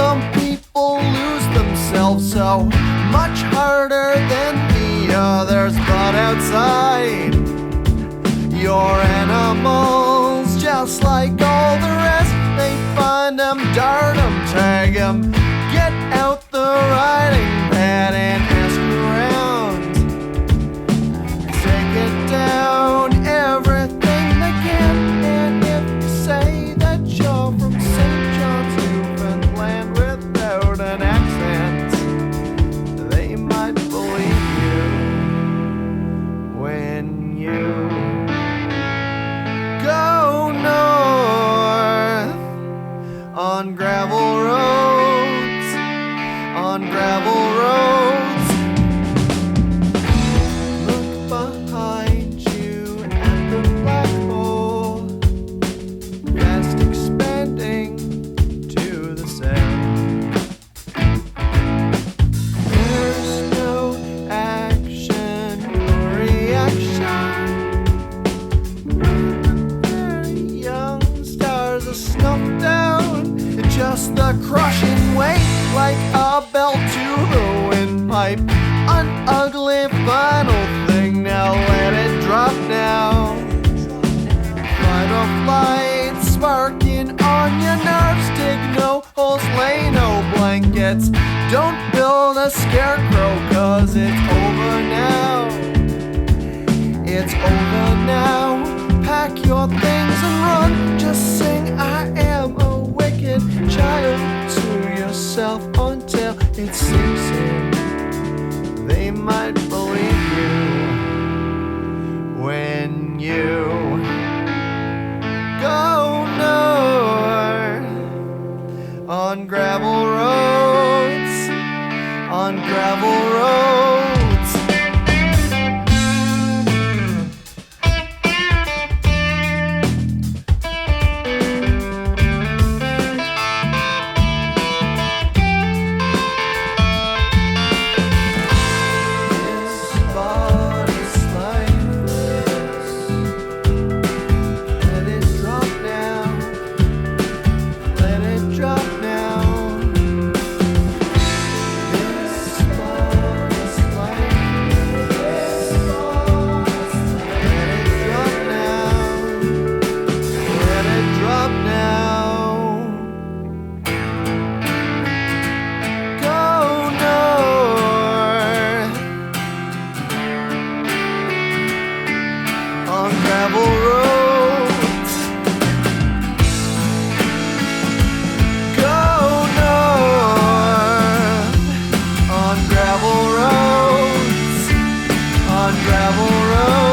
some people lose themselves so much harder than the others, but outside you're animals just like all the rest. They find them, dart them, tag them, get out the riding pad and ask around. Take it down, everything they can. And if you say that you're from St. John's, Newfoundland, without an accent, they might believe you when you go north on gravel roads, on gravel roads. Look behind you at the black hole, fast expanding to the south. There's no action or reaction. Very young stars are snuffed down. Just the crushing weight, like a bell to the windpipe. An ugly final thing, now let it drop now. Fight or flight, sparking on your nerves. Dig no holes, lay no blankets. Don't build a scarecrow, cause it's over now. It's over now. Pack your things and run. Just sing I am a wicked child to yourself until it sinks in. They might believe you when you go north on gravel roads, on gravel roads. Gravel roads.